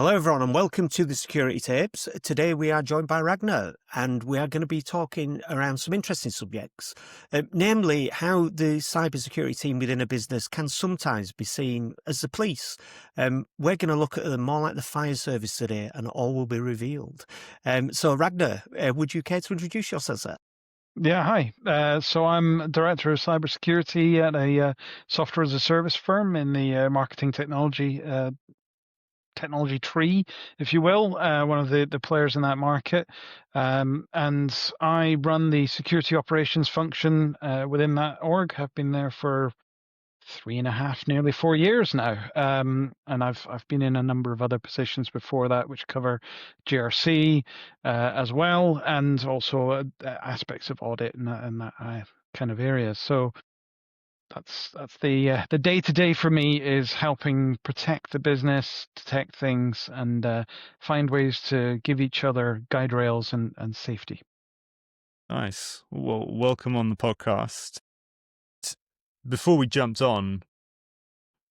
Hello, everyone, and welcome to the Security Tapes. Today we are joined by Ragnar, and we are going to be talking around some interesting subjects, namely how the cybersecurity team within a business can sometimes be seen as the police. We're going to look at them more like the fire service today, and all will be revealed. So, Ragnar, would you care to introduce yourself, sir? Yeah, hi. So I'm director of cybersecurity at a software as a service firm in the marketing technology tree, if you will, one of the players in that market. And I run the security operations function within that org. I've been there for 3.5, nearly 4 years now. And I've been in a number of other positions before that, which cover GRC as well, and also aspects of audit and that kind of area. So that's the day-to-day for me, is helping protect the business, detect things, and find ways to give each other guardrails and safety. Nice. Well, welcome on the podcast. Before we jumped on,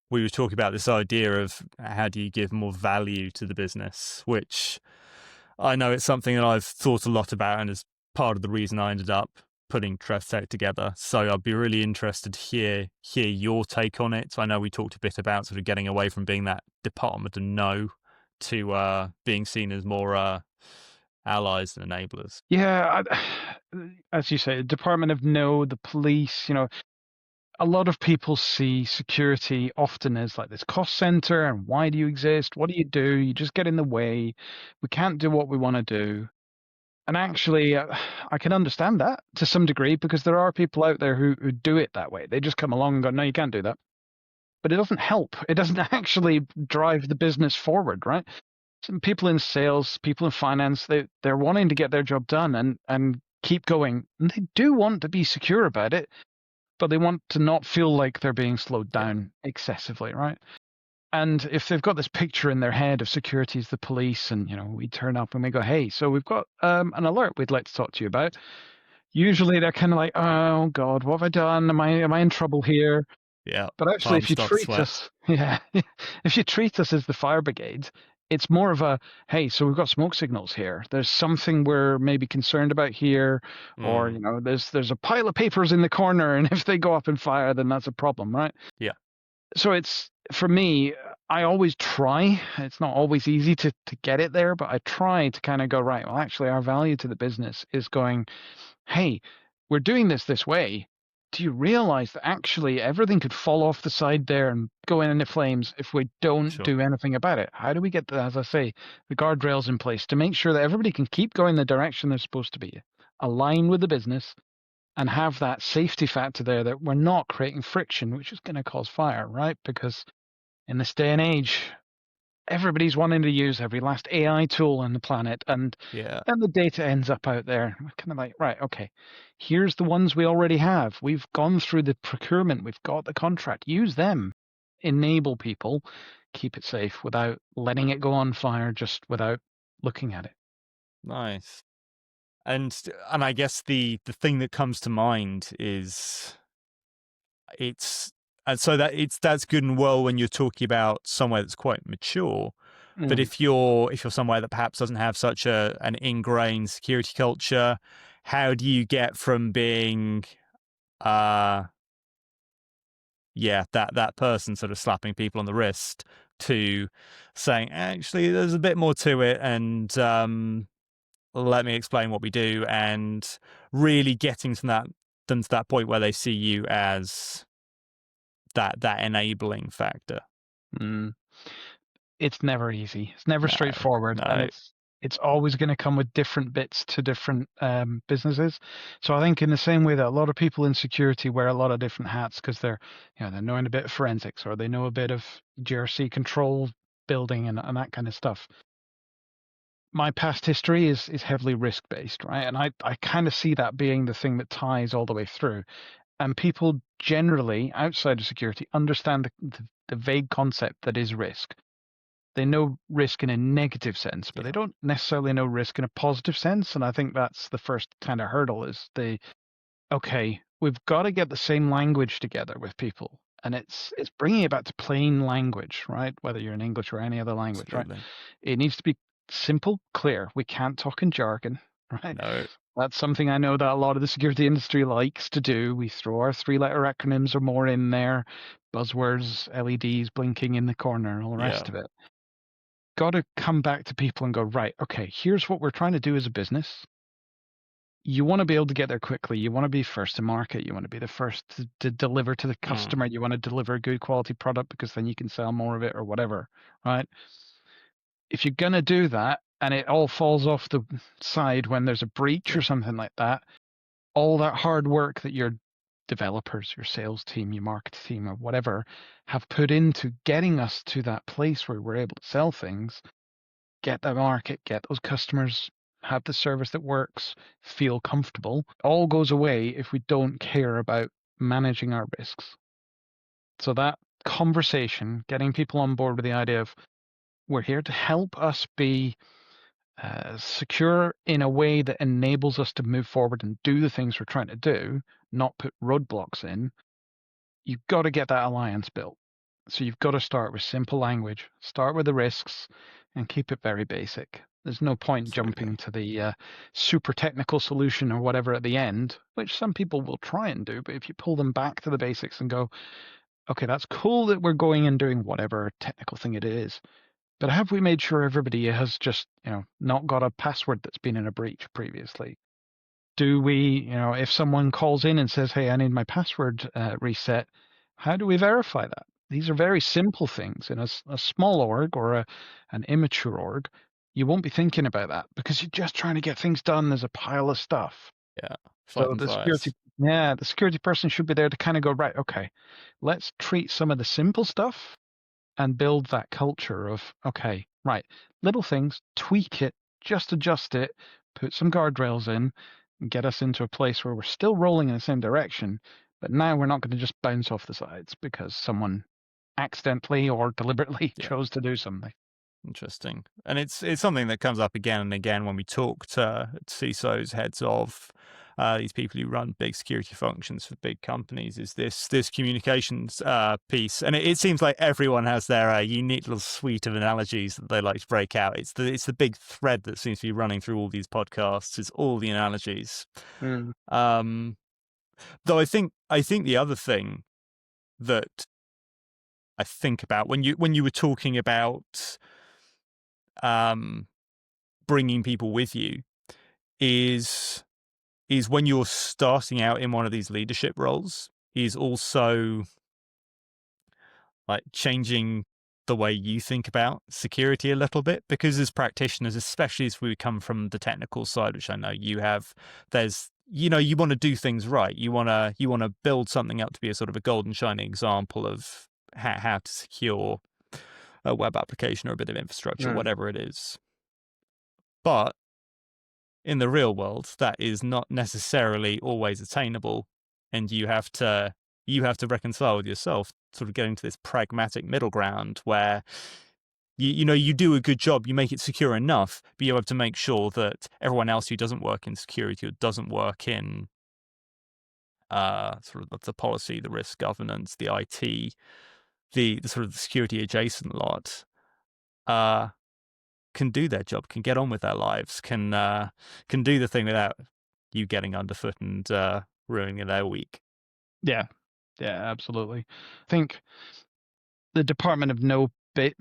we were talking about this idea of how do you give more value to the business, which I know it's something that I've thought a lot about and is part of the reason I ended up putting TrustTech together. So I'd be really interested to hear your take on it. I know we talked a bit about sort of getting away from being that department of no to being seen as more allies and enablers. Yeah, as you say, Department of No, the police, a lot of people see security often as like this cost center, and why do you exist? What do? You just get in the way. We can't do what we want to do. And actually, I can understand that to some degree, because there are people out there who do it that way. They just come along and go, no, you can't do that. But it doesn't help. It doesn't actually drive the business forward, right? Some people in sales, people in finance, they're wanting to get their job done and keep going. And they do want to be secure about it, but they want to not feel like they're being slowed down excessively, right? And if they've got this picture in their head of security as the police, and we turn up and we go, hey, so we've got an alert we'd like to talk to you about. Usually they're kind of like, oh God, what have I done? Am I in trouble here? Yeah. But actually, if you treat us, if you treat us as the fire brigade, it's more of a, hey, so we've got smoke signals here. There's something we're maybe concerned about here, or there's a pile of papers in the corner, and if they go up in fire, then that's a problem, right? Yeah. So it's, for me, I always try. It's not always easy to get it there, but I try to kind of go, right, well, actually, our value to the business is going, hey, we're doing this way. Do you realize that actually everything could fall off the side there and go into flames if we don't do anything about it? How do we get, as I say, the guardrails in place to make sure that everybody can keep going the direction they're supposed to be, align with the business, and have that safety factor there, that we're not creating friction, which is going to cause fire, right? Because in this day and age, everybody's wanting to use every last AI tool on the planet, and then the data ends up out there. We're kind of like, right, okay, here's the ones we already have. We've gone through the procurement. We've got the contract. Use them. Enable people. Keep it safe without letting it go on fire, just without looking at it. Nice. And I guess the thing that comes to mind is that's good and well when you're talking about somewhere that's quite mature. But if you're somewhere that perhaps doesn't have such an ingrained security culture, how do you get from being that person sort of slapping people on the wrist to saying, actually, there's a bit more to it, and let me explain what we do, and really getting them to that point where they see you as that enabling factor? It's never easy. It's never straightforward. And it's always going to come with different bits to different businesses. So I think in the same way that a lot of people in security wear a lot of different hats, because they're knowing a bit of forensics, or they know a bit of GRC control building and that kind of stuff. My past history is heavily risk-based, right? And I kind of see that being the thing that ties all the way through. And people generally outside of security understand the vague concept that is risk. They know risk in a negative sense, but they don't necessarily know risk in a positive sense. And I think that's the first kind of hurdle, is okay, we've got to get the same language together with people. And it's bringing it back to plain language, right? Whether you're in English or any other language, right? Absolutely. It needs to be simple, clear. We can't talk in jargon, right? No. That's something I know that a lot of the security industry likes to do. We throw our 3-letter acronyms or more in there, buzzwords, LEDs blinking in the corner, all the rest of it. Got to come back to people and go, right, okay, here's what we're trying to do as a business. You want to be able to get there quickly. You want to be first to market. You want to be the first to deliver to the customer. You want to deliver a good quality product because then you can sell more of it or whatever, right? If you're going to do that and it all falls off the side when there's a breach or something like that, all that hard work that your developers, your sales team, your market team or whatever have put into getting us to that place where we're able to sell things, get that market, get those customers, have the service that works, feel comfortable, all goes away if we don't care about managing our risks. So that conversation, getting people on board with the idea of we're here to help us be secure in a way that enables us to move forward and do the things we're trying to do, not put roadblocks in, you've got to get that alliance built. So you've got to start with simple language, start with the risks, and keep it very basic. There's no point jumping to the super technical solution or whatever at the end, which some people will try and do. But if you pull them back to the basics and go, okay, that's cool that we're going and doing whatever technical thing it is, but have we made sure everybody has just, not got a password that's been in a breach previously? Do we, if someone calls in and says, hey, I need my password reset, how do we verify that? These are very simple things. In a small org or an immature org, you won't be thinking about that because you're just trying to get things done. There's a pile of stuff. Yeah. So the security person should be there to kind of go, right, okay, let's treat some of the simple stuff and build that culture of, okay, right, little things, tweak it, just adjust it, put some guardrails in, and get us into a place where we're still rolling in the same direction, but now we're not going to just bounce off the sides because someone accidentally or deliberately chose to do something. Interesting. And it's something that comes up again and again when we talk to CISOs, heads of these people who run big security functions for big companies, is this communications piece. And it seems like everyone has their unique little suite of analogies that they like to break out. It's the big thread that seems to be running through all these podcasts, is all the analogies. Though I think the other thing that I think about when you were talking about bringing people with you is when you're starting out in one of these leadership roles, is also like changing the way you think about security a little bit, because as practitioners, especially as we come from the technical side, which I know you have, you want to do things right. You want to build something up to be a sort of a golden shining example of how to secure a web application or a bit of infrastructure, whatever it is. But in the real world, that is not necessarily always attainable, and you have to reconcile with yourself, sort of getting to this pragmatic middle ground where you do a good job, you make it secure enough, but you have to make sure that everyone else who doesn't work in security or doesn't work in sort of the policy, the risk governance, the IT, the sort of the security adjacent lot, can do their job, can get on with their lives, can do the thing without you getting underfoot and ruining their week. Yeah, absolutely. I think the Department of No bit,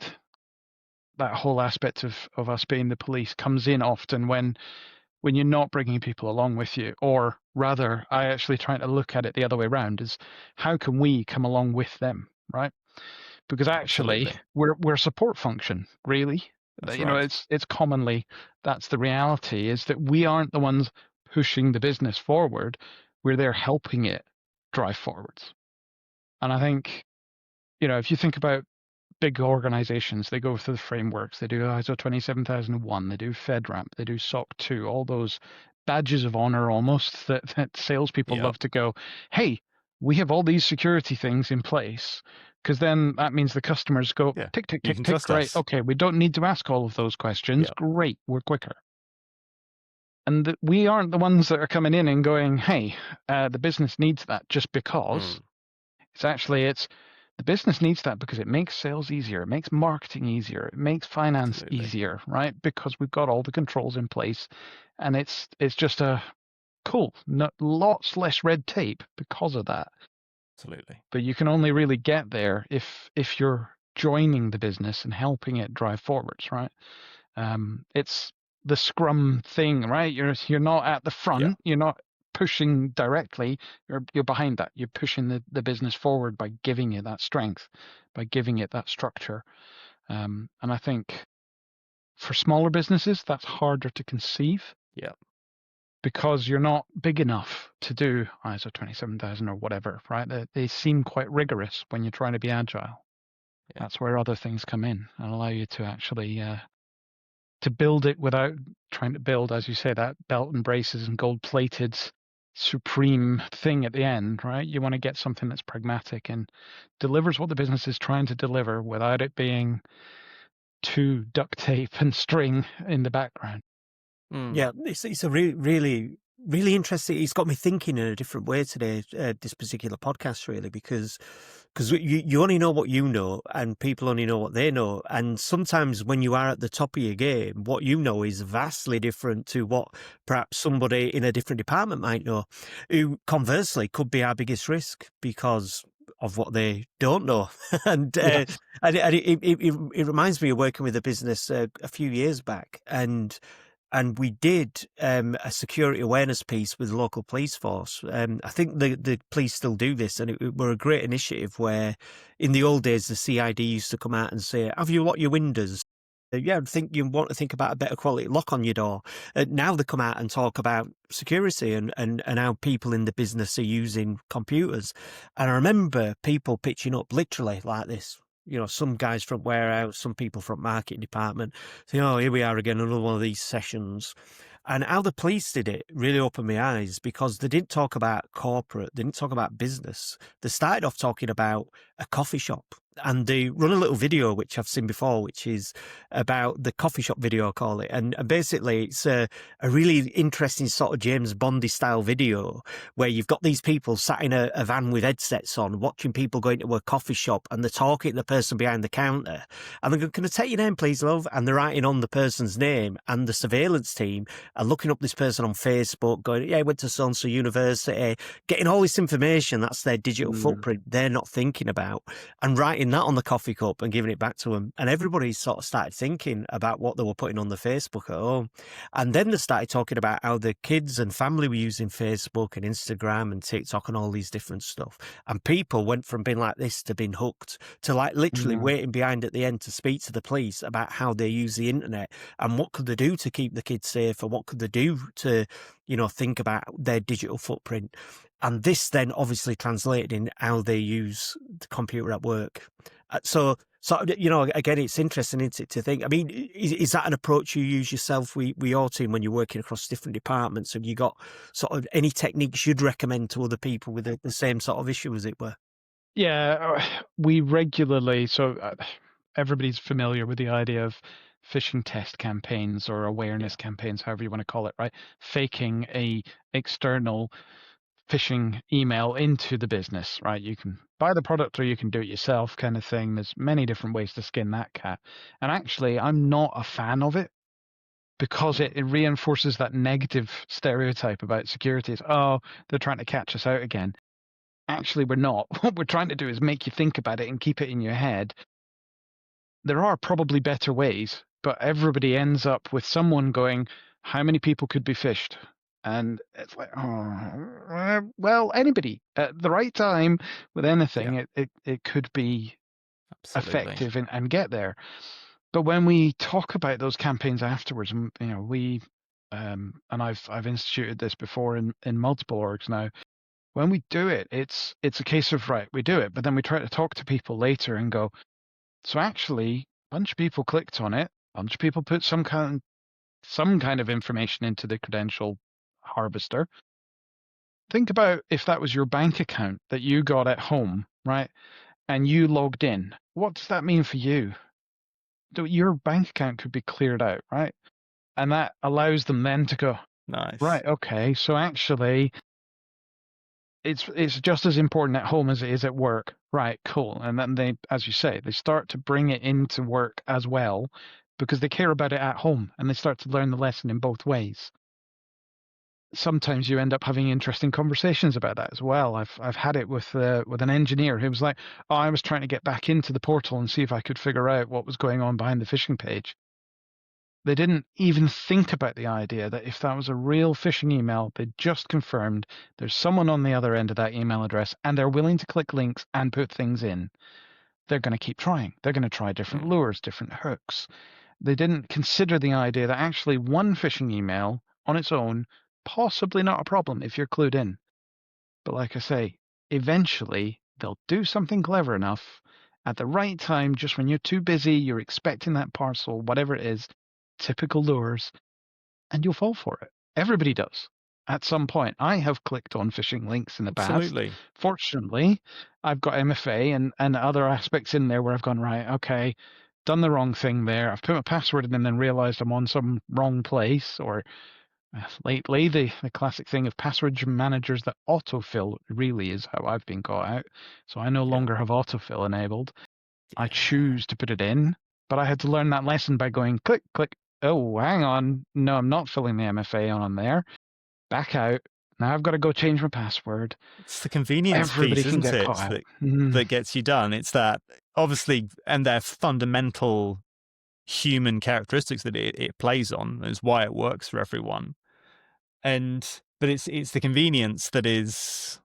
that whole aspect of us being the police, comes in often when you're not bringing people along with you, or rather, I actually trying to look at it the other way around, is how can we come along with them, right? Because actually, we're a support function, really. It's commonly, that's the reality, is that we aren't the ones pushing the business forward. We're there helping it drive forwards. And I think, if you think about big organizations, they go through the frameworks, they do ISO 27001, they do FedRAMP, they do SOC 2, all those badges of honor almost that salespeople love to go, hey, we have all these security things in place. Because then that means the customers go, tick, tick, tick, tick, right, okay, we don't need to ask all of those questions. Great, we're quicker. And we aren't the ones that are coming in and going, hey, the business needs that just because. It's The business needs that because it makes sales easier, it makes marketing easier, it makes finance Absolutely. easier, right? Because we've got all the controls in place, and it's just a cool, lots less red tape because of that. Absolutely. But you can only really get there if you're joining the business and helping it drive forwards, right? It's the Scrum thing, right? You're not at the front, Yeah. you're not pushing directly, you're behind that. You're pushing the business forward by giving it that strength, by giving it that structure. And I think for smaller businesses, that's harder to conceive. Yeah. Because you're not big enough to do ISO 27000 or whatever, right? They seem quite rigorous when you're trying to be agile. Yeah. That's where other things come in and allow you to actually to build it without trying to build, as you say, that belt and braces and gold-plated supreme thing at the end, right? You want to get something that's pragmatic and delivers what the business is trying to deliver without it being too duct tape and string in the background. Yeah, it's a really interesting. It's got me thinking in a different way today. This particular podcast, really, because you only know what you know, and people only know what they know. And sometimes when you are at the top of your game, what you know is vastly different to what perhaps somebody in a different department might know, who conversely could be our biggest risk because of what they don't know. and Yes. and it reminds me of working with a business a few years back, and we did a security awareness piece with the local police force. I think the police still do this, and it were a great initiative where in the old days, the CID used to come out and say, have you locked your windows? Yeah, I think you want to think about a better quality lock on your door. Now they come out and talk about security and how people in the business are using computers. And I remember people pitching up literally like this. You know, some guys from warehouse, some people from marketing department saying, oh, here we are again, another one of these sessions. And how the police did it really opened my eyes, because they didn't talk about corporate, they didn't talk about business. They started off talking about a coffee shop. And they run a little video, which I've seen before, which is about the coffee shop video, I call it. And basically, it's a really interesting sort of James Bondy style video where you've got these people sat in a van with headsets on, watching people go into a coffee shop, and they're talking to the person behind the counter. And they're going, can I take your name, please, love? And they're writing on the person's name. And the surveillance team are looking up this person on Facebook, going, yeah, I went to so-and-so university, getting all this information. That's their digital footprint they're not thinking about, and writing that on the coffee cup and giving it back to them. And everybody sort of started thinking about what they were putting on the Facebook at home. And then they started talking about how the kids and family were using Facebook and Instagram and TikTok and all these different stuff. And people went from being like this to being hooked to like literally waiting behind at the end to speak to the police about how they use the internet and what could they do to keep the kids safe, or what could they do to, you know, think about their digital footprint. And this then obviously translated in how they use the computer at work. So, you know, again, it's interesting, isn't it, to think, I mean, is that an approach you use yourself with your team when you're working across different departments? Have you got sort of any techniques you'd recommend to other people with the same sort of issue, as it were? Yeah, we regularly, so everybody's familiar with the idea of phishing test campaigns or awareness campaigns, however you want to call it, right? Faking a external phishing email into the business, right? You can buy the product or you can do it yourself, kind of thing. There's many different ways to skin that cat. And actually, I'm not a fan of it, because it reinforces that negative stereotype about security. Is, oh, they're trying to catch us out again. Actually, we're not. What we're trying to do is make you think about it and keep it in your head. There are probably better ways, but everybody ends up with someone going, how many people could be phished? And it's like, oh, well, anybody at the right time with anything, it could be effective and get there. But when we talk about those campaigns afterwards, you know, we and I've instituted this before in multiple orgs now. When we do it, it's a case of, right, we do it, but then we try to talk to people later and go, so actually, a bunch of people clicked on it, a bunch of people put some kind of information into the credential harvester. Think about if that was your bank account that you got at home, right? And you logged in. What does that mean for you? Your bank account could be cleared out, right? And that allows them then to go, Nice. right, okay, so actually, it's just as important at home as it is at work. Right, cool. And then they, as you say, they start to bring it into work as well because they care about it at home and they start to learn the lesson in both ways. Sometimes you end up having interesting conversations about that as well. I've had it with an engineer who was like, "Oh, I was trying to get back into the portal and see if I could figure out what was going on behind the phishing page." They didn't even think about the idea that if that was a real phishing email, they just confirmed there's someone on the other end of that email address and they're willing to click links and put things in. They're going to keep trying. They're going to try different lures, different hooks. They didn't consider the idea that actually one phishing email on its own, possibly not a problem if you're clued in. But like I say, eventually they'll do something clever enough at the right time, just when you're too busy, you're expecting that parcel, whatever it is, typical lures, and you'll fall for it. Everybody does at some point. I have clicked on phishing links in the past. Absolutely. Fortunately, I've got MFA and other aspects in there where I've gone, right, okay, done the wrong thing there. I've put my password in and then realized I'm on some wrong place. Or lately, the classic thing of password managers that autofill really is how I've been caught out. So I no longer have autofill enabled. I choose to put it in, but I had to learn that lesson by going click, click. Oh, hang on. No, I'm not filling the MFA on there. Back out. Now I've got to go change my password. It's the convenience Everybody piece, can isn't get it, caught out. that gets you done. It's that, obviously, and their fundamental human characteristics that it plays on is why it works for everyone. But it's the convenience that is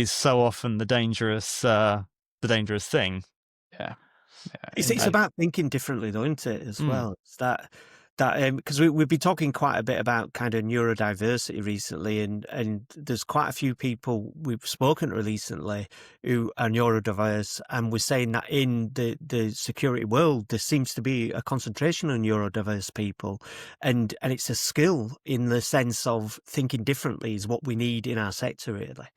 so often the dangerous thing. Yeah. It's about thinking differently, though, isn't it, as well? It's that because we've been talking quite a bit about kind of neurodiversity recently, and there's quite a few people we've spoken to recently who are neurodiverse, and we're saying that in the security world there seems to be a concentration of neurodiverse people, and it's a skill in the sense of thinking differently is what we need in our sector, really.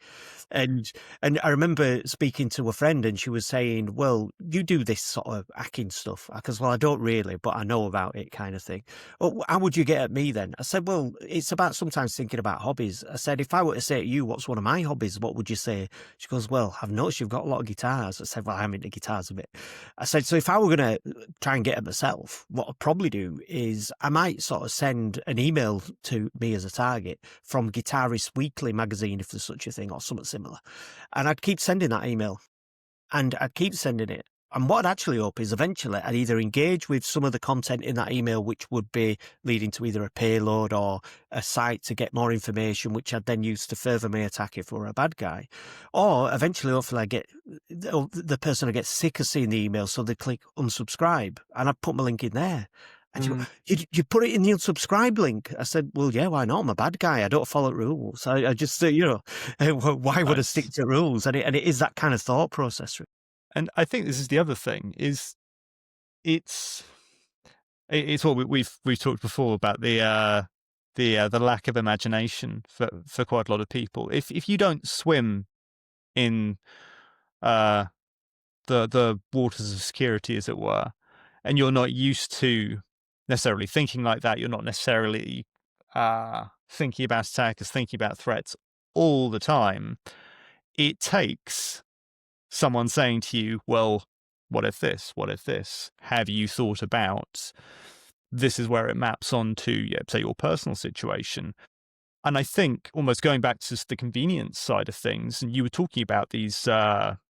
And I remember speaking to a friend, and she was saying, "Well, you do this sort of hacking stuff." Because, well, I don't really, but I know about it, kind of thing. "Oh, how would you get at me then?" I said, "Well, it's about sometimes thinking about hobbies." I said, "If I were to say to you, what's one of my hobbies, what would you say?" She goes, "Well, I've noticed you've got a lot of guitars." I said, "Well, I'm into guitars a bit." I said, "So if I were going to try and get at myself, what I'd probably do is I might sort of send an email to me as a target from Guitarist Weekly magazine, if there's such a thing, or something similar. And I'd keep sending that email, and I'd keep sending it. And what I'd actually hope is eventually I'd either engage with some of the content in that email, which would be leading to either a payload or a site to get more information, which I'd then use to further my attack if I were a bad guy. Or eventually, hopefully, I get the person I get sick of seeing the email, so they click unsubscribe, and I'd put my link in there. And she goes, you put it in the unsubscribe link? I said, "Well, yeah, why not? I'm a bad guy. I don't follow rules. I just, why would I stick to rules?" And it is that kind of thought process. And I think this is the other thing, is it's what we've talked before about the lack of imagination for quite a lot of people. If you don't swim in the waters of security, as it were, and you're not used to necessarily thinking like that, you're not necessarily thinking about attackers, thinking about threats all the time, it takes someone saying to you, "Well, what if this? What if this? Have you thought about this?" Is where it maps onto, say, your personal situation. And I think, almost going back to the convenience side of things, and you were talking about these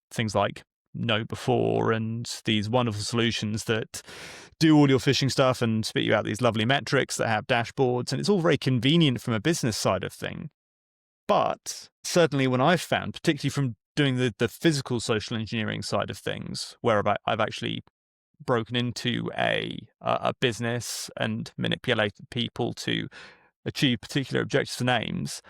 things like Know Before and these wonderful solutions that do all your phishing stuff and spit you out these lovely metrics that have dashboards, and it's all very convenient from a business side of thing. But certainly when I've found, particularly from doing the physical social engineering side of things, where I've actually broken into a business and manipulated people to achieve particular objectives and aims,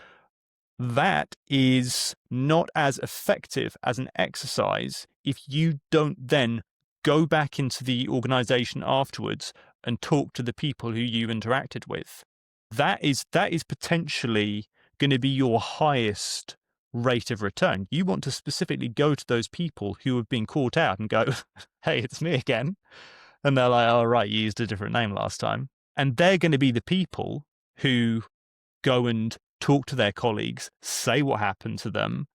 that is not as effective as an exercise if you don't then go back into the organization afterwards and talk to the people who you interacted with. That is potentially going to be your highest rate of return. You want to specifically go to those people who have been caught out and go, "Hey, it's me again." And they're like, "Oh, right, you used a different name last time." And they're going to be the people who go and talk to their colleagues, say what happened to them,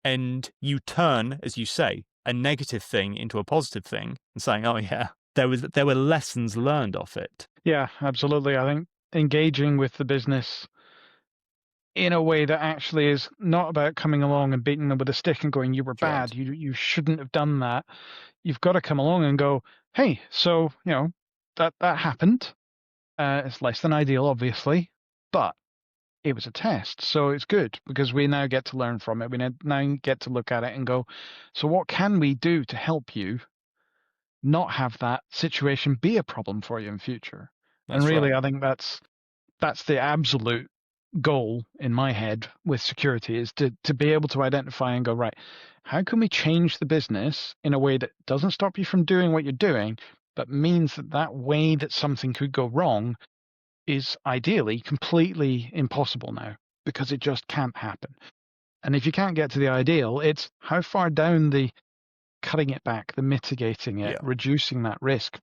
and you turn, as you say, a negative thing into a positive thing and saying, oh yeah, there were lessons learned off it. Yeah, absolutely. I think engaging with the business in a way that actually is not about coming along and beating them with a stick and going, you were bad, you shouldn't have done that. You've got to come along and go, hey, so, that happened. It's less than ideal, obviously, but it was a test. So it's good because we now get to learn from it. We now get to look at it and go, so what can we do to help you not have that situation be a problem for you in future? That's and really, right. I think that's the absolute goal in my head with security, is to be able to identify and go, right, how can we change the business in a way that doesn't stop you from doing what you're doing, but means that way that something could go wrong is ideally completely impossible now, because it just can't happen. And if you can't get to the ideal, it's how far down the cutting it back, the mitigating it, reducing that risk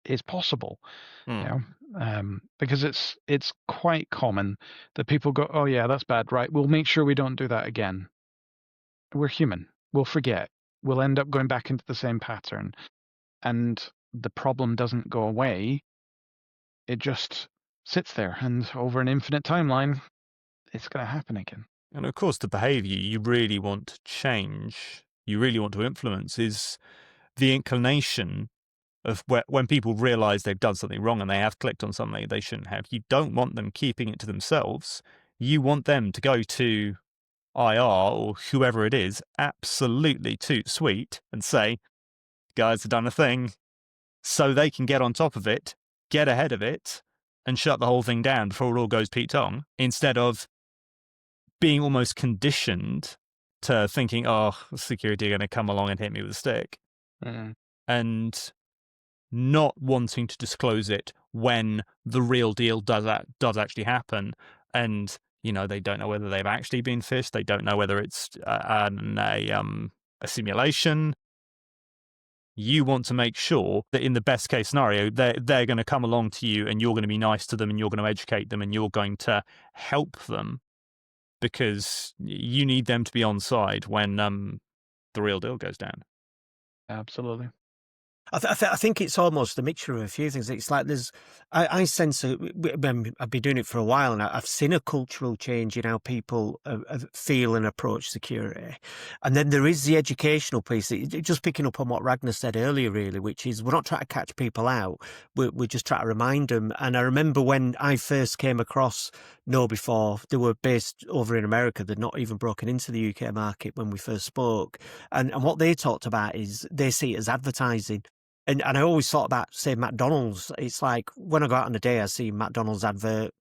is possible. Because it's quite common that people go, oh yeah, that's bad, right, we'll make sure we don't do that again. We're human, we'll forget, we'll end up going back into the same pattern, and the problem doesn't go away. It just sits there, and over an infinite timeline, it's going to happen again. And of course, the behavior you really want to change, you really want to influence, is the inclination of when people realize they've done something wrong and they have clicked on something they shouldn't have. You don't want them keeping it to themselves. You want them to go to IR or whoever it is, absolutely toot sweet, and say, guys have done a thing, so they can get on top of it, get ahead of it, and shut the whole thing down before it all goes Pete Tong, instead of being almost conditioned to thinking, oh, security are going to come along and hit me with a stick, and not wanting to disclose it when the real deal does actually happen. And, they don't know whether they've actually been phished. They don't know whether it's a simulation. You want to make sure that in the best case scenario, they're going to come along to you and you're going to be nice to them and you're going to educate them and you're going to help them, because you need them to be on side when the real deal goes down. Absolutely. I think it's almost a mixture of a few things. It's like I sense, I've been doing it for a while, and I've seen a cultural change in how people feel and approach security. And then there is the educational piece, just picking up on what Ragnar said earlier, really, which is we're not trying to catch people out. We're just trying to remind them. And I remember when I first came across KnowBe4, they were based over in America. They'd not even broken into the UK market when we first spoke. And what they talked about is they see it as advertising. And I always thought about, say, McDonald's. It's like when I go out on a day, I see McDonald's advert,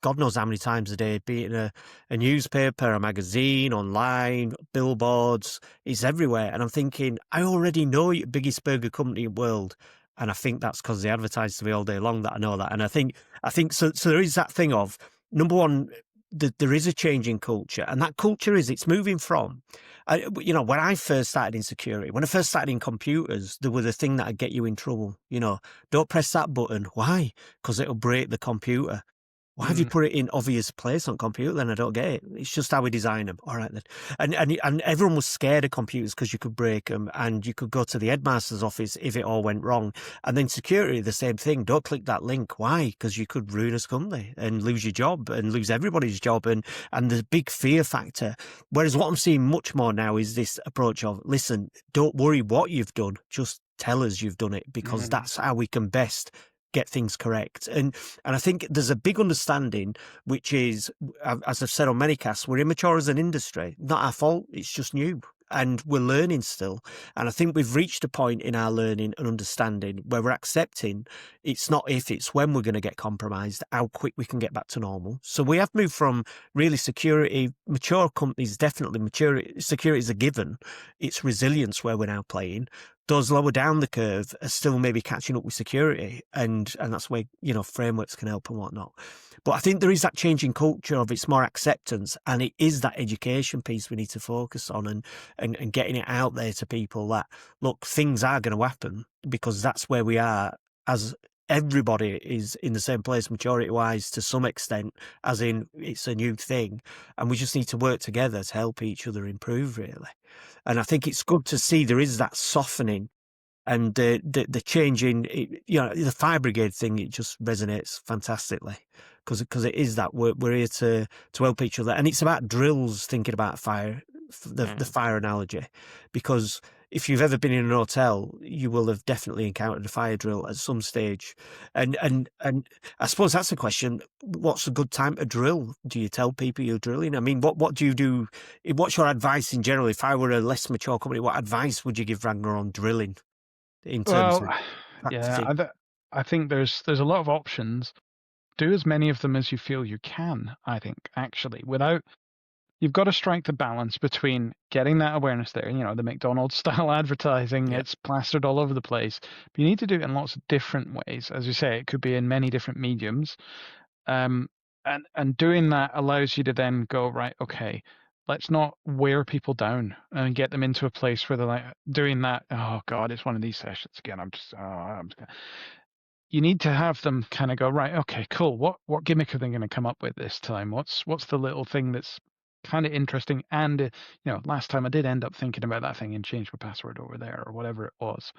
God knows how many times a day, be it in a newspaper, a magazine, online, billboards. It's everywhere. And I'm thinking, I already know you're the biggest burger company in the world. And I think that's because they advertise to me all day long that I know that. And I think so there is that thing of, number one, there is a change in culture, and that culture it's moving from, when I first started in security, when I first started in computers, there was a thing that'd get you in trouble. Don't press that button. Why? Because it'll break the computer. Why have you put it in obvious place on computer? Then I don't get it. It's just how we design them. All right then. And everyone was scared of computers because you could break them and you could go to the headmaster's office if it all went wrong. And then security, the same thing. Don't click that link. Why? Because you could ruin a company and lose your job and lose everybody's job. And the big fear factor. Whereas what I'm seeing much more now is this approach of, listen, don't worry what you've done. Just tell us you've done it, because that's how we can best get things correct. And I think there's a big understanding, which is, as I've said on many casts, we're immature as an industry. Not our fault, it's just new. And we're learning still. And I think we've reached a point in our learning and understanding where we're accepting it's not if, it's when we're going to get compromised, how quick we can get back to normal. So we have moved from really security, mature companies, definitely security is a given. It's resilience where we're now playing. Those lower down the curve are still maybe catching up with security, and that's where, frameworks can help and whatnot. But I think there is that change in culture of it's more acceptance, and it is that education piece we need to focus on and getting it out there to people that, look, things are going to happen, because that's where we are as everybody is in the same place maturity-wise to some extent, as in it's a new thing, and we just need to work together to help each other improve, really. And I think it's good to see there is that softening and the change in, the fire brigade thing. It just resonates fantastically because it is that we're here to help each other, and it's about drills. Thinking about fire, the fire analogy, because if you've ever been in an hotel, you will have definitely encountered a fire drill at some stage. And I suppose that's the question: what's a good time to drill? Do you tell people you're drilling? I mean, what do you do? What's your advice in general? If I were a less mature company, what advice would you give Ragnar on drilling in terms Well, of yeah, practicing? I think there's a lot of options. Do as many of them as you feel you can, I think, actually, without you've got to strike the balance between getting that awareness there, the McDonald's style advertising, Yeah. it's plastered all over the place. But you need to do it in lots of different ways. As you say, it could be in many different mediums. And doing that allows you to then go, right, okay, let's not wear people down and get them into a place where they're like doing that. Oh God, it's one of these sessions again. You need to have them kind of go, right, okay, cool. What gimmick are they going to come up with this time? What's the little thing that's kind of interesting? And last time I did end up thinking about that thing and changed my password over there or whatever it was.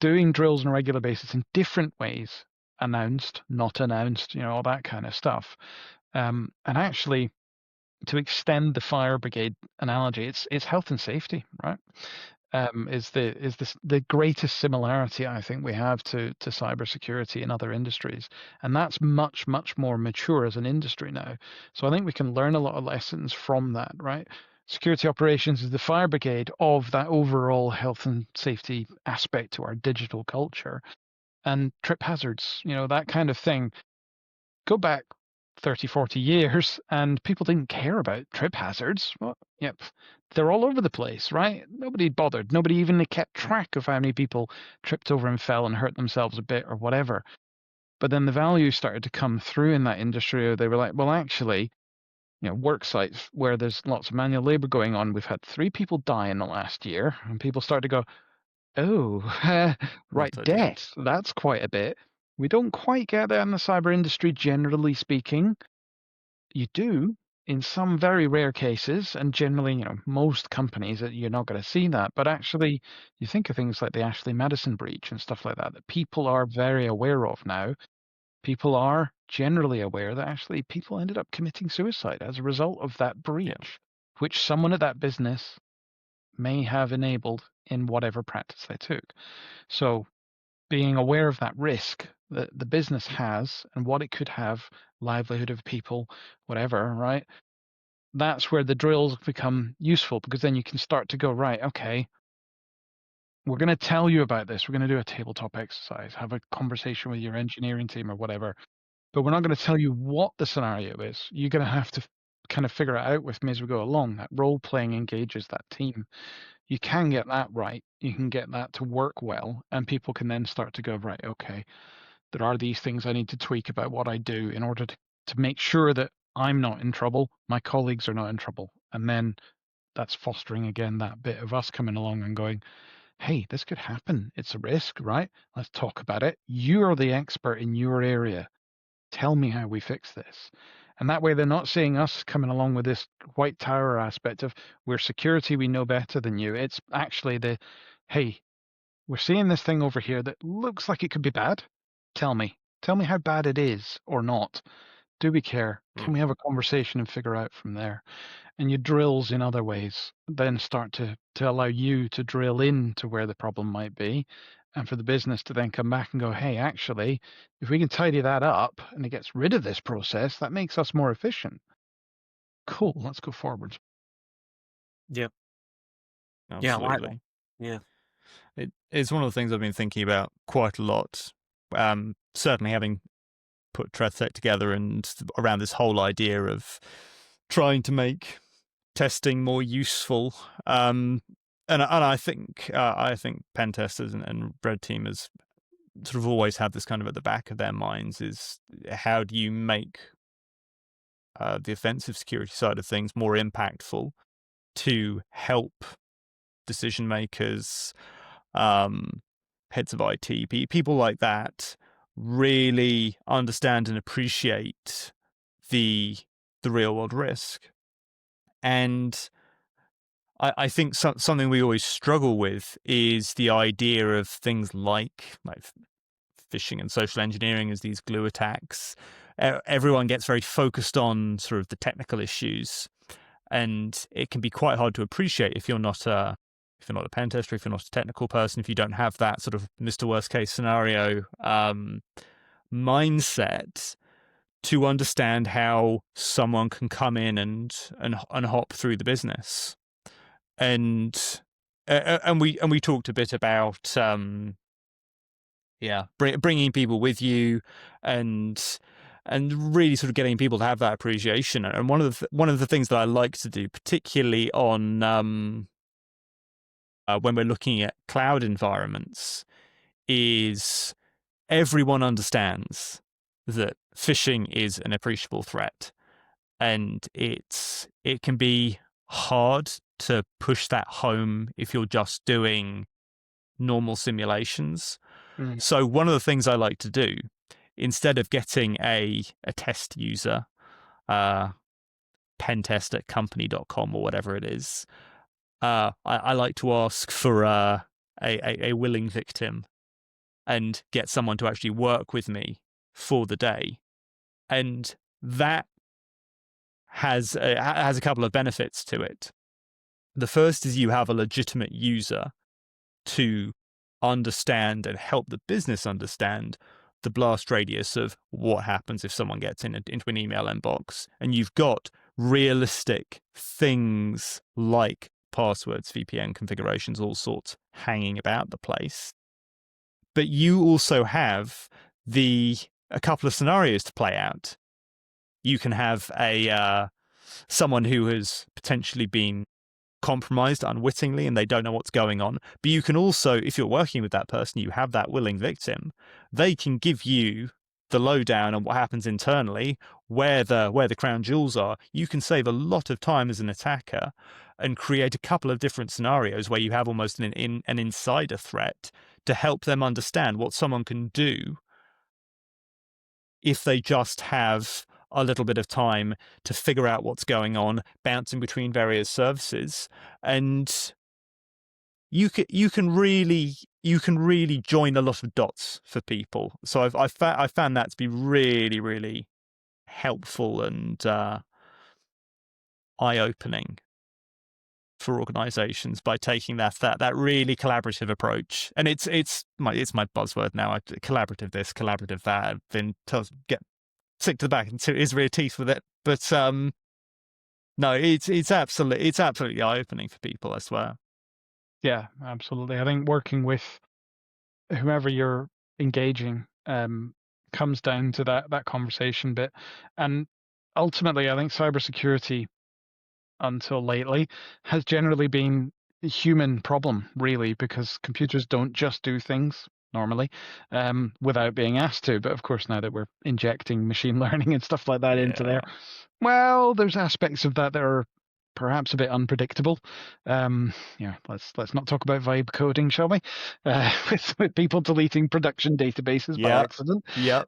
Doing drills on a regular basis in different ways, announced, not announced, all that kind of stuff. And actually, to extend the fire brigade analogy, it's health and safety, right? Is the greatest similarity I think we have to cybersecurity in other industries, and that's much more mature as an industry now. So I think we can learn a lot of lessons from that, right? Security operations is the fire brigade of that overall health and safety aspect to our digital culture, and trip hazards, that kind of thing. Go back 30, 40 years and people didn't care about trip hazards. Well, yep, they're all over the place, right? Nobody bothered. Nobody even kept track of how many people tripped over and fell and hurt themselves a bit or whatever. But then the value started to come through in that industry. They were like, well, actually, work sites where there's lots of manual labor going on, we've had 3 people die in the last year. And people started to go, oh, right, Not ideal. death. That's quite a bit. We don't quite get that in the cyber industry, generally speaking. You do in some very rare cases, and generally, most companies that you're not going to see that. But actually, you think of things like the Ashley Madison breach and stuff like that people are very aware of now. People are generally aware that actually people ended up committing suicide as a result of that breach, which someone at that business may have enabled in whatever practice they took. So being aware of that risk that the business has and what it could have, livelihood of people, whatever, right? That's where the drills become useful, because then you can start to go, right, okay, we're going to tell you about this. We're going to do a tabletop exercise, have a conversation with your engineering team or whatever, but we're not going to tell you what the scenario is. You're going to have to kind of figure it out with me as we go along. That role playing engages that team. You can get that right. You can get that to work well, and people can then start to go, right, okay, there are these things I need to tweak about what I do in order to make sure that I'm not in trouble, my colleagues are not in trouble. And then that's fostering again that bit of us coming along and going, hey, this could happen. It's a risk, right? Let's talk about it. You're the expert in your area. Tell me how we fix this. And that way they're not seeing us coming along with this white tower aspect of we're security, we know better than you. It's actually hey, we're seeing this thing over here that looks like it could be bad. Tell me how bad it is or not. Do we care? Can we have a conversation and figure out from there? And your drills in other ways then start to allow you to drill into where the problem might be, and for the business to then come back and go, hey, actually, if we can tidy that up and it gets rid of this process, that makes us more efficient. Cool, let's go forward. Yeah, yeah, I like that. Absolutely. Yeah. It's one of the things I've been thinking about quite a lot. Certainly having put ThreatSec together and around this whole idea of trying to make testing more useful. And I think pen testers and red teamers sort of always have this kind of at the back of their minds is how do you make the offensive security side of things more impactful to help decision makers, heads of IT, people like that, really understand and appreciate the real world risk. And I think something we always struggle with is the idea of things like phishing and social engineering as these glue attacks. Everyone gets very focused on sort of the technical issues, and it can be quite hard to appreciate if you're not a pen tester, if you're not a technical person, if you don't have that sort of Mr. Worst Case scenario mindset, to understand how someone can come in and hop through the business. And we talked a bit about bringing people with you and really sort of getting people to have that appreciation. And one of the things that I like to do, particularly on when we're looking at cloud environments, is everyone understands that phishing is an appreciable threat, and it can be hard to push that home if you're just doing normal simulations. So one of the things I like to do, instead of getting a test user, pentest@company.com or whatever it is, I like to ask for a willing victim and get someone to actually work with me for the day. And that has a couple of benefits to it. The first is you have a legitimate user to understand and help the business understand the blast radius of what happens if someone gets into an email inbox. And you've got realistic things like passwords, VPN configurations, all sorts hanging about the place. But you also have a couple of scenarios to play out. You can have someone who has potentially been compromised unwittingly and they don't know what's going on. But you can also, if you're working with that person, you have that willing victim. They can give you the lowdown on what happens internally, where the crown jewels are. You can save a lot of time as an attacker and create a couple of different scenarios where you have almost an insider threat to help them understand what someone can do if they just have a little bit of time to figure out what's going on, bouncing between various services. And you can really join a lot of dots for people. So I found that to be really, really helpful and eye-opening for organizations by taking that really collaborative approach. And it's my buzzword now. Collaborative this, collaborative that. I've been get sick to the back into his rear teeth with it. But no, it's absolutely eye-opening for people, I swear. Yeah, absolutely. I think working with whomever you're engaging comes down to that conversation bit. And ultimately, I think cybersecurity, until lately, has generally been a human problem, really, because computers don't just do things normally without being asked to. But of course, now that we're injecting machine learning and stuff like that into there, well, there's aspects of that are perhaps a bit unpredictable. Let's not talk about vibe coding, shall we? With people deleting production databases by accident. Yeah.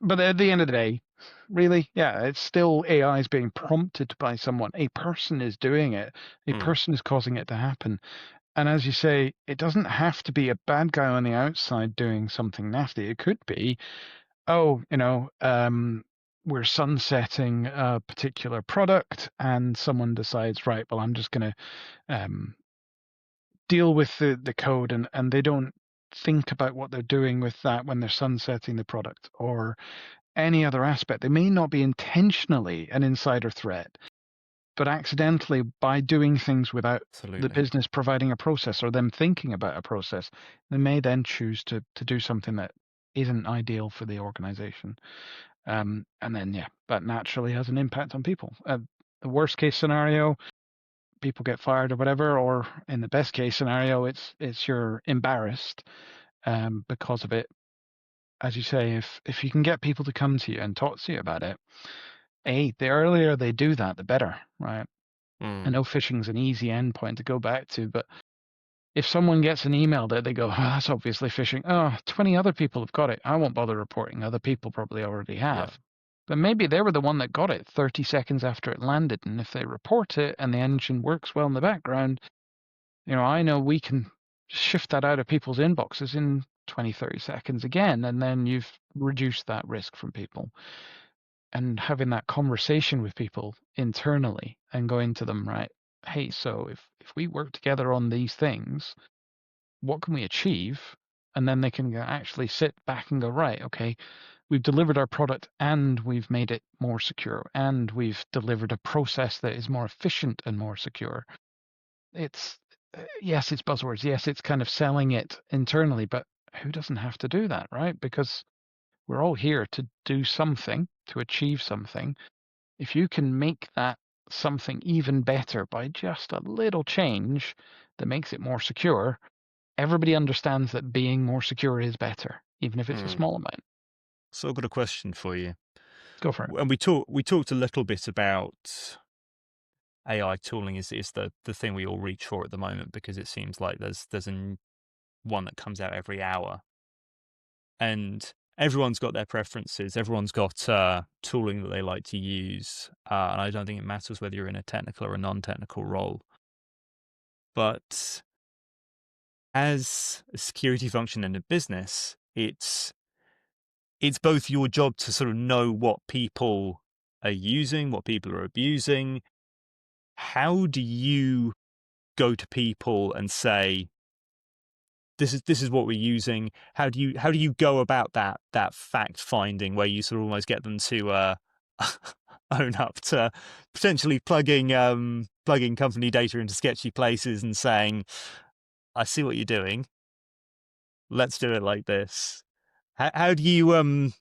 But at the end of the day, really, it's still AI is being prompted by someone. A person is doing it. A person is causing it to happen. And as you say, it doesn't have to be a bad guy on the outside doing something nasty. It could be, we're sunsetting a particular product and someone decides, right, well, I'm just going to deal with the code, and they don't think about what they're doing with that when they're sunsetting the product or any other aspect. They may not be intentionally an insider threat, but accidentally, by doing things without the business providing a process or them thinking about a process, they may then choose to do something that isn't ideal for the organization. And then, that naturally has an impact on people. The worst case scenario, people get fired or whatever, or in the best case scenario, it's you're embarrassed because of it. As you say, if you can get people to come to you and talk to you about it, the earlier they do that, the better, right? I know phishing's an easy endpoint to go back to, but if someone gets an email that they go, oh, that's obviously phishing. Oh, 20 other people have got it. I won't bother reporting. Other people probably already have. But maybe they were the one that got it 30 seconds after it landed. And if they report it and the engine works well in the background, I know we can shift that out of people's inboxes in 20, 30 seconds again. And then you've reduced that risk from people. And having that conversation with people internally and going to them, right? Hey, so if we work together on these things, what can we achieve? And then they can actually sit back and go, right, okay, we've delivered our product and we've made it more secure and we've delivered a process that is more efficient and more secure. It's, yes, it's buzzwords. Yes, it's kind of selling it internally, but who doesn't have to do that, right? Because we're all here to do something, to achieve something. If you can make that something even better by just a little change that makes it more secure, everybody understands that being more secure is better, even if it's a small amount. So I've got a question for you. Go for it. And we talked a little bit about AI tooling is the thing we all reach for at the moment, because it seems like there's one that comes out every hour. And everyone's got their preferences. Everyone's got tooling that they like to use. And I don't think it matters whether you're in a technical or a non-technical role. But as a security function in a business, it's both your job to sort of know what people are using, what people are abusing. How do you go to people and say, this is what we're using? How do you go about that fact finding, where you sort of almost get them to own up to potentially plugging company data into sketchy places and saying, I see what you're doing, let's do it like this? How do you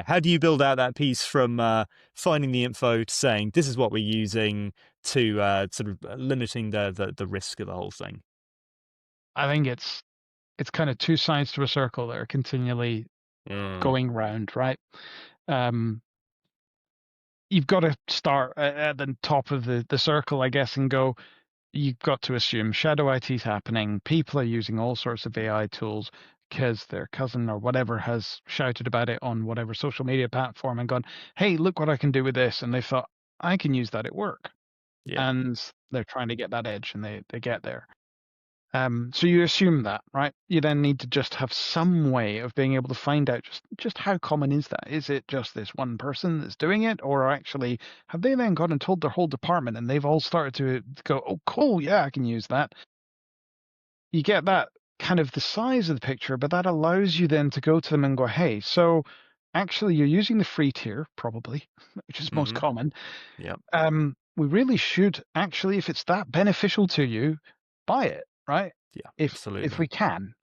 how do you build out that piece from finding the info to saying this is what we're using to sort of limiting the risk of the whole thing? I think it's kind of two sides to a circle that are continually going round, right? You've got to start at the top of the circle, I guess, and go, you've got to assume shadow IT is happening. People are using all sorts of AI tools because their cousin or whatever has shouted about it on whatever social media platform and gone, hey, look what I can do with this. And they thought, I can use that at work. Yeah. And they're trying to get that edge and they get there. So you assume that, right? You then need to just have some way of being able to find out just how common is that? Is it just this one person that's doing it, or actually have they then gone and told their whole department and they've all started to go, oh, cool, yeah, I can use that. You get that kind of the size of the picture, but that allows you then to go to them and go, hey, so actually you're using the free tier, probably, which is most common. Yeah. We really should actually, if it's that beneficial to you, buy it. Right? Yeah, If absolutely. we can.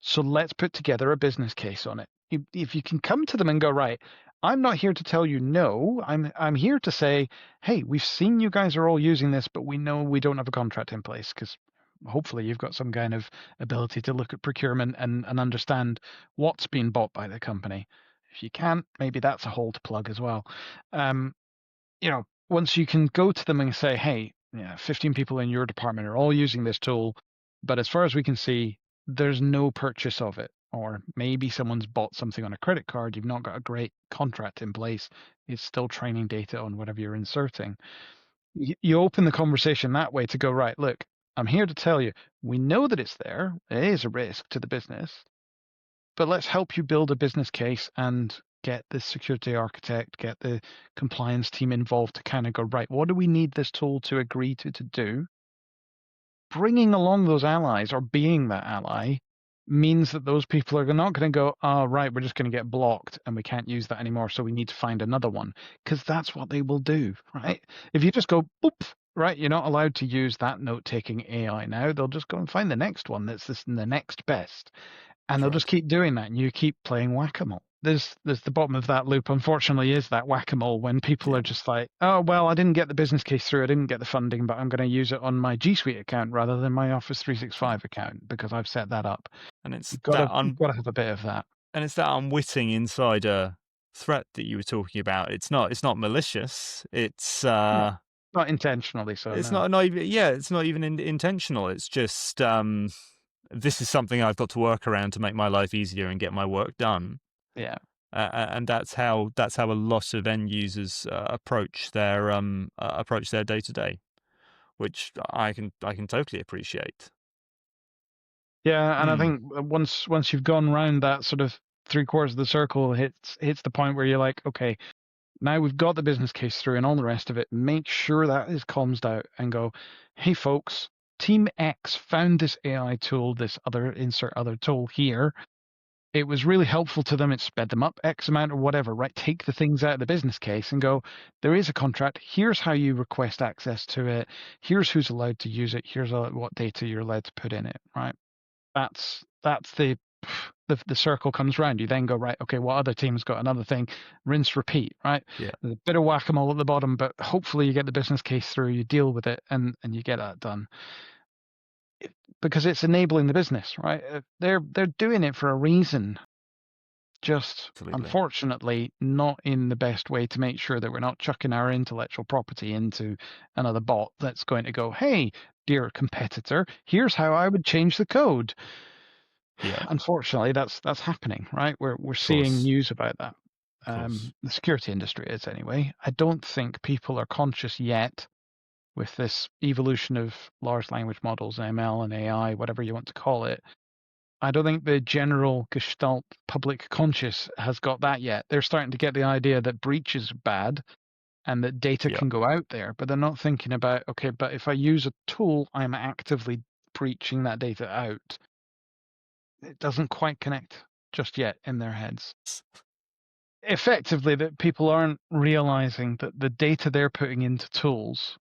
So let's put together a business case on it. If you can come to them and go, right, I'm not here to tell you no. I'm here to say, hey, we've seen you guys are all using this, but we know we don't have a contract in place, because hopefully you've got some kind of ability to look at procurement and understand what's being bought by the company. If you can't, maybe that's a hole to plug as well. Once you can go to them and say, hey, 15 people in your department are all using this tool, but as far as we can see, there's no purchase of it. Or maybe someone's bought something on a credit card, you've not got a great contract in place, it's still training data on whatever you're inserting. You open the conversation that way to go, right, look, I'm here to tell you, we know that it's there, it is a risk to the business, but let's help you build a business case and get the security architect, get the compliance team involved to kind of go, right, what do we need this tool to agree to do? Bringing along those allies or being that ally means that those people are not going to go, oh, right, we're just going to get blocked and we can't use that anymore, so we need to find another one, because that's what they will do, right? If you just go, boop, right, you're not allowed to use that note-taking AI now, they'll just go and find the next one that's the next best. And they'll just keep doing that, and you keep playing whack-a-mole. There's the bottom of that loop, unfortunately, is that whack-a-mole, when people are just like, oh, well, I didn't get the business case through, I didn't get the funding, but I'm going to use it on my G Suite account rather than my Office 365 account because I've set that up. And it's you've got to have a bit of that. And it's that unwitting insider threat that you were talking about. It's not malicious. It's Not intentionally, so It's no. not even, yeah, it's not even intentional. It's just this is something I've got to work around to make my life easier and get my work done. Yeah. And that's how a lot of end users approach their day to day, which I can totally appreciate. Yeah, and I Hmm. think once you've gone round that sort of three-quarters of the circle, hits the point where you're like, okay, now we've got the business case through and all the rest of it. Make sure that is comms out and go, hey folks, Team X found this AI tool, this other insert other tool here. It was really helpful to them. It sped them up X amount or whatever, right? Take the things out of the business case and go, there is a contract. Here's how you request access to it. Here's who's allowed to use it. Here's what data you're allowed to put in it, right? That's the circle comes round. You then go, right, okay, what other team's got another thing? Rinse, repeat, right? Yeah. There's a bit of whack-a-mole at the bottom, but hopefully you get the business case through, you deal with it, and you get that done. Because it's enabling the business, right? They're doing it for a reason. Just Absolutely. unfortunately not in the best way to make sure that we're not chucking our intellectual property into another bot that's going to go, hey, dear competitor, here's how I would change the code. Yeah. Unfortunately, that's happening, right? We're seeing news about that. Course. The security industry is anyway. I don't think people are conscious yet with this evolution of large language models, ML and AI, whatever you want to call it. I don't think the general Gestalt public conscious has got that yet. They're starting to get the idea that breach is bad and that data Yeah. can go out there, but they're not thinking about, okay, but if I use a tool, I'm actively breaching that data out. It doesn't quite connect just yet in their heads. Effectively, that people aren't realizing that the data they're putting into tools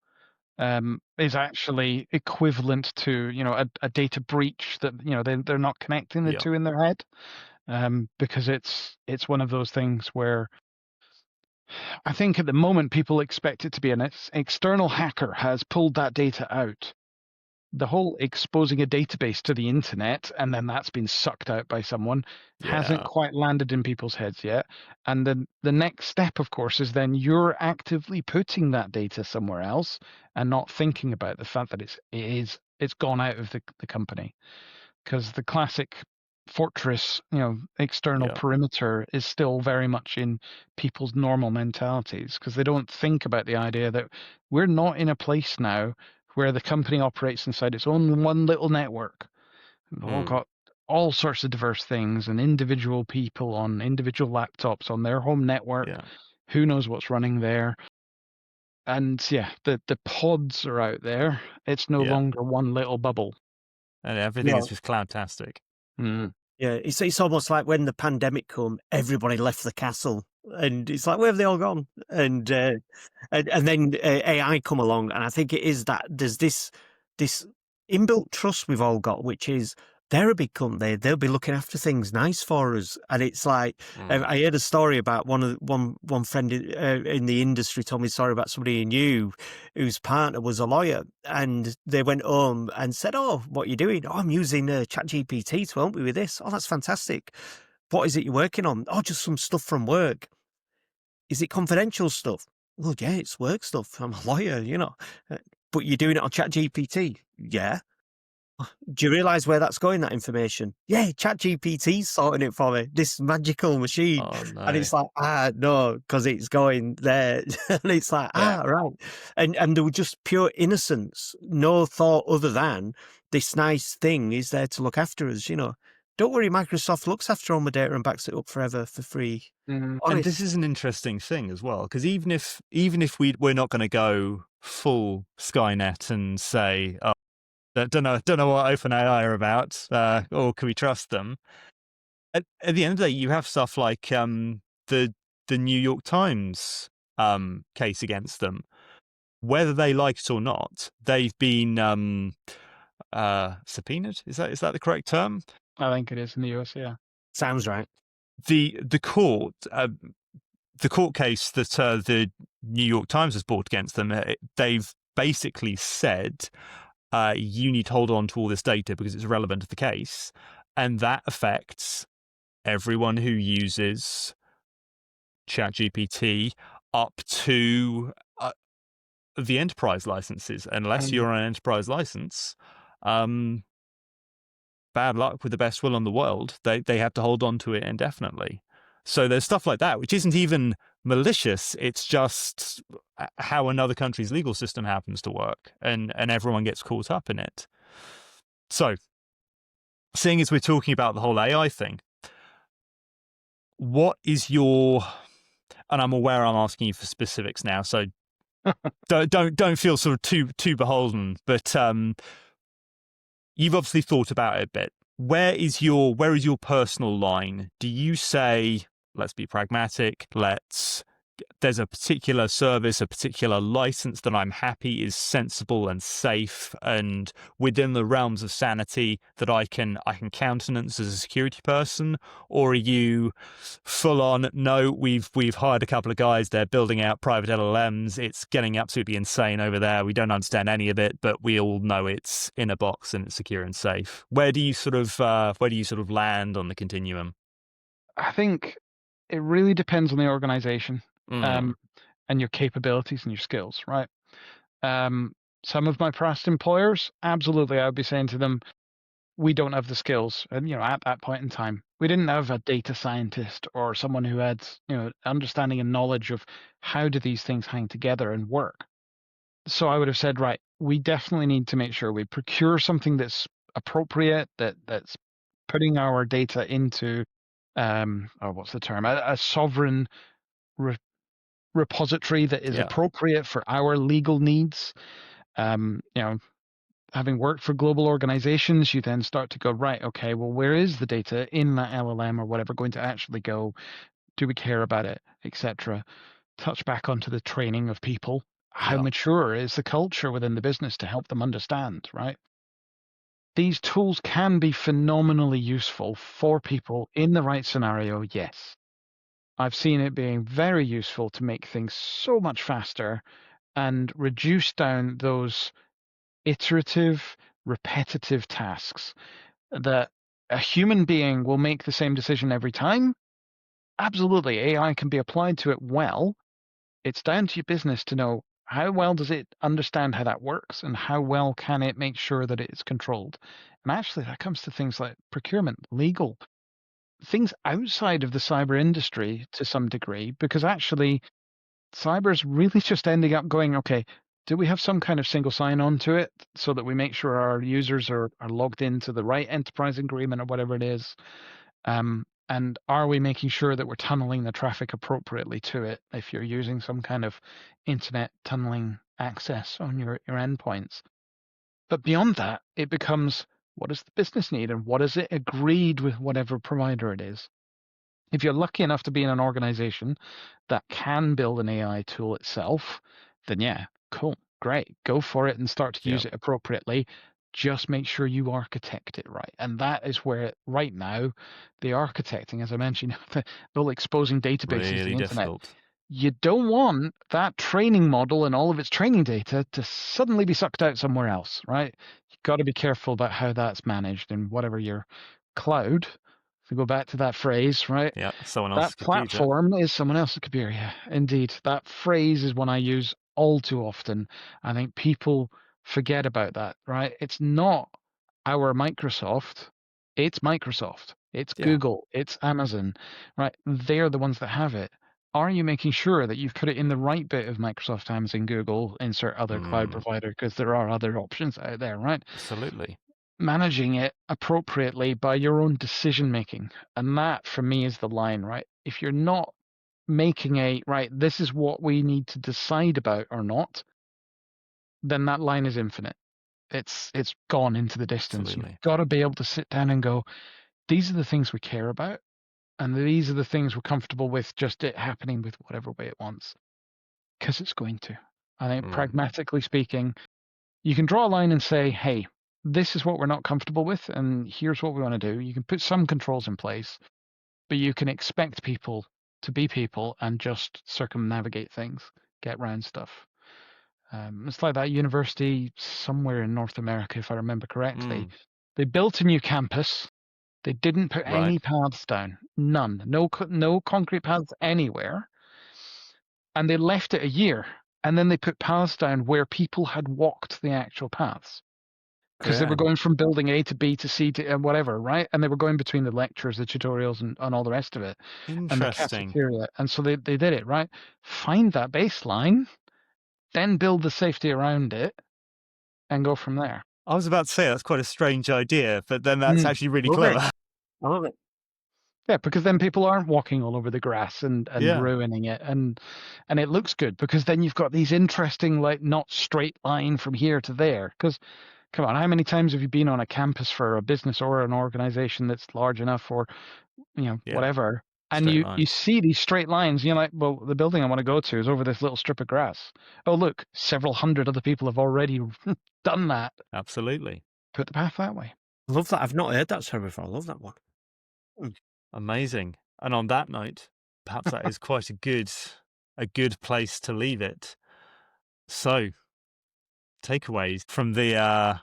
is actually equivalent to, a data breach that, they're not connecting the Yeah. two in their head. Because it's one of those things where I think at the moment people expect it to be an external hacker has pulled that data out. The whole exposing a database to the internet and then that's been sucked out by someone hasn't Yeah. quite landed in people's heads yet. And then the next step, of course, is then you're actively putting that data somewhere else and not thinking about the fact that it's gone out of the company. Because the classic fortress, external Yeah. perimeter is still very much in people's normal mentalities because they don't think about the idea that we're not in a place now where the company operates inside its own one little network. We've all got all sorts of diverse things and individual people on individual laptops on their home network. Yeah. Who knows what's running there? And yeah, the pods are out there. It's no Yeah. longer one little bubble. And everything is just cloudtastic. Yeah, it's almost like when the pandemic come, everybody left the castle, and it's like, where have they all gone? And then AI come along, and I think it is that there's this inbuilt trust we've all got, which is they're a big company, they'll be looking after things nice for us, and it's like I heard a story about one friend in the industry told me a story about somebody he knew whose partner was a lawyer, and they went home and said, "Oh, what are you doing? Oh, I'm using ChatGPT to help me with this. Oh, that's fantastic. What is it you're working on? Oh, just some stuff from work. Is it confidential stuff? Well, yeah, it's work stuff. I'm a lawyer. But you're doing it on ChatGPT? Yeah. Do you realise where that's going, that information? Yeah, ChatGPT's sorting it for me, this magical machine. Oh And no. it's like, no, because it's going there. And it's like, right. And there was just pure innocence, no thought other than this nice thing is there to look after us, Don't worry, Microsoft looks after all my data and backs it up forever for free. And Honest. this is an interesting thing as well, because even if we're not going to go full Skynet and say, oh, don't know what OpenAI are about, or can we trust them? At the end of the day, you have stuff like the New York Times case against them. Whether they like it or not, they've been subpoenaed. Is that the correct term? I think it is in the US, yeah. Sounds right. The court case that the New York Times has brought against them, they've basically said you need to hold on to all this data because it's relevant to the case, and that affects everyone who uses ChatGPT up to the enterprise licenses. Unless you're on an enterprise license, bad luck with the best will in the world. They have to hold on to it indefinitely. So there's stuff like that, which isn't even malicious. It's just how another country's legal system happens to work, and everyone gets caught up in it. So, seeing as we're talking about the whole AI thing, what is your, and I'm aware I'm asking you for specifics now, so don't feel sort of too beholden, but you've obviously thought about it a bit. Where is your personal line? Do you say, let's be pragmatic, there's a particular service, a particular license that I'm happy is sensible and safe and within the realms of sanity that I can countenance as a security person? Or are you full on, no, we've hired a couple of guys, they're building out private LLMs, it's getting absolutely insane over there, we don't understand any of it, but we all know it's in a box and it's secure and safe? Where do you sort of land on the continuum? I think it really depends on the organization. Mm. And your capabilities and your skills, right? Some of my past employers, absolutely, I would be saying to them, we don't have the skills. And, at that point in time, we didn't have a data scientist or someone who had, understanding and knowledge of how do these things hang together and work. So I would have said, right, we definitely need to make sure we procure something that's appropriate, that's putting our data into, what's the term, a sovereign repository that is appropriate for our legal needs. Having worked for global organizations, you then start to go, right, okay, well, where is the data in that LLM or whatever going to actually go? Do we care about it, etc.? Touch back onto the training of people. How mature is the culture within the business to help them understand, right? These tools can be phenomenally useful for people in the right scenario, yes. I've seen it being very useful to make things so much faster and reduce down those iterative, repetitive tasks that a human being will make the same decision every time. Absolutely, AI can be applied to it well. It's down to your business to know how well does it understand how that works and how well can it make sure that it is controlled. And actually, that comes to things like procurement, legal, things outside of the cyber industry to some degree, because actually cyber is really just ending up going, okay, do we have some kind of single sign-on to it so that we make sure our users are logged into the right enterprise agreement or whatever it is? And are we making sure that we're tunneling the traffic appropriately to it if you're using some kind of internet tunneling access on your endpoints? But beyond that, it becomes, what does the business need and what is it agreed with whatever provider it is? If you're lucky enough to be in an organization that can build an AI tool itself, then yeah, cool, great, go for it and start to use it appropriately. Just make sure you architect it right. And that is where right now, the architecting, as I mentioned, the whole exposing databases to the internet. Difficult. You don't want that training model and all of its training data to suddenly be sucked out somewhere else, right? You've got to be careful about how that's managed in whatever your cloud. If we go back to that phrase, right? Yeah, someone else's that computer. platform is someone else's computer. Yeah, indeed. That phrase is one I use all too often. I think people forget about that, right? It's not our Microsoft. It's Microsoft. It's Google. It's Amazon, right? They're the ones that have it. Are you making sure that you've put it in the right bit of Microsoft, Amazon, Google, insert other cloud provider, because there are other options out there, right? Absolutely. Managing it appropriately by your own decision making. And that for me is the line, right? If you're not making right, this is what we need to decide about or not, then that line is infinite. It's gone into the distance. Absolutely. You've got to be able to sit down and go, these are the things we care about, and these are the things we're comfortable with just it happening with whatever way it wants. Because it's going to. I think pragmatically speaking, you can draw a line and say, hey, this is what we're not comfortable with, and here's what we want to do. You can put some controls in place, but you can expect people to be people and just circumnavigate things, get around stuff. It's like that university somewhere in North America, if I remember correctly. They built a new campus. They didn't put any paths down. None. No concrete paths anywhere. And they left it a year. and then they put paths down where people had walked the actual paths. Because they were Yeah. going from building A to B to C to whatever, right? And they were going between the lectures, the tutorials, and all the rest of it, and the Interesting. cafeteria. And so they did it, right? Find that baseline, then build the safety around it, and go from there. I was about to say that's quite a strange idea, but then that's actually really clever. I love it. Yeah, because then people aren't walking all over the grass and Yeah. ruining it, and it looks good because then you've got these interesting, like, not straight line from here to there. Because come on, how many times have you been on a campus for a business or an organization that's large enough, or Yeah. whatever, and Straight you lines. see these straight lines, and you're like, well, the building I want to go to is over this little strip of grass. Oh, look, several hundred other people have already done that. Absolutely. Put the path that way. I love that. I've not heard that story before. I love that one. Amazing. And on that note, perhaps that is quite a good place to leave it. So, takeaways from the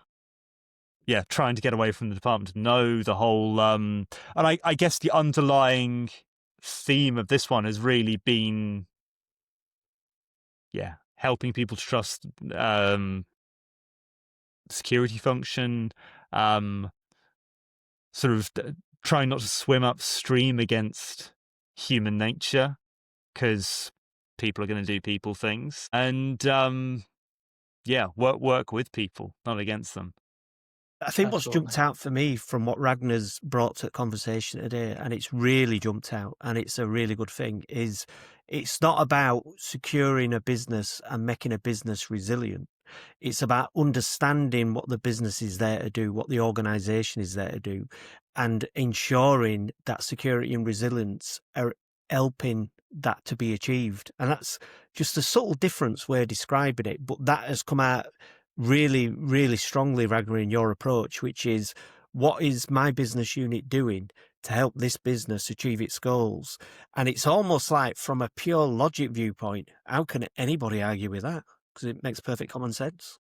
trying to get away from the department, know the whole and I guess the underlying theme of this one has really been helping people to trust security function, sort of trying not to swim upstream against human nature, because people are going to do people things, and work with people, not against them. I think what's Absolutely. jumped out for me from what Ragnar's brought to the conversation today, and it's really jumped out, and it's a really good thing, is it's not about securing a business and making a business resilient. It's about understanding what the business is there to do, what the organization is there to do, and ensuring that security and resilience are helping that to be achieved. And that's just a subtle difference we're describing it, but that has come out really, really strongly, Ragnar, in your approach, which is, what is my business unit doing to help this business achieve its goals? And it's almost like, from a pure logic viewpoint, how can anybody argue with that? Because it makes perfect common sense.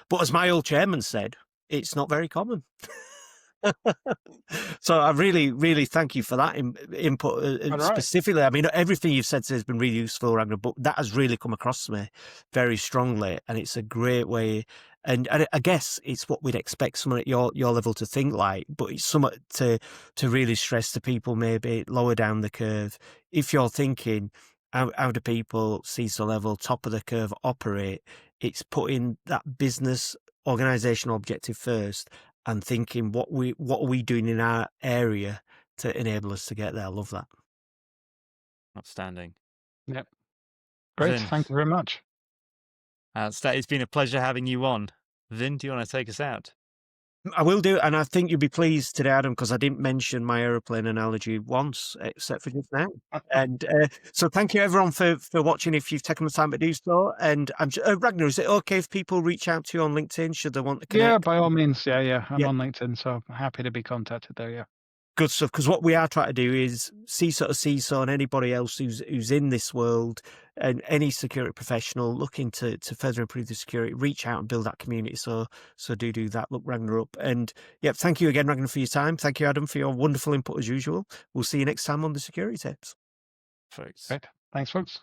But as my old chairman said, it's not very common. So I really, really thank you for that input All right. specifically. I mean, everything you've said has been really useful, Ragnar, but that has really come across to me very strongly, and it's a great way. And I guess it's what we'd expect someone at your level to think like, but it's something to really stress to people maybe lower down the curve. If you're thinking, how do people CISO level, top of the curve operate? It's putting that business organizational objective first, and thinking what are we doing in our area to enable us to get there. I love that. Outstanding. Yep. Great. Vin, Thank you very much. it's been a pleasure having you on. Vin, do you want to take us out? I will do, and I think you'll be pleased today, Adam, because I didn't mention my aeroplane analogy once, except for just now. And so thank you, everyone, for watching, if you've taken the time to do so. And I'm Ragnar, is it okay if people reach out to you on LinkedIn, should they want to connect? Yeah, by all means. Yeah. I'm Yeah. on LinkedIn, so I'm happy to be contacted there, yeah. Good stuff, because what we are trying to do is CISO and anybody else who's in this world, and any security professional looking to further improve the security, reach out and build that community. So do that. Look Ragnar up. And yeah, thank you again, Ragnar, for your time. Thank you, Adam, for your wonderful input as usual. We'll see you next time on the Security Tapes. Folks. Great. Thanks, folks.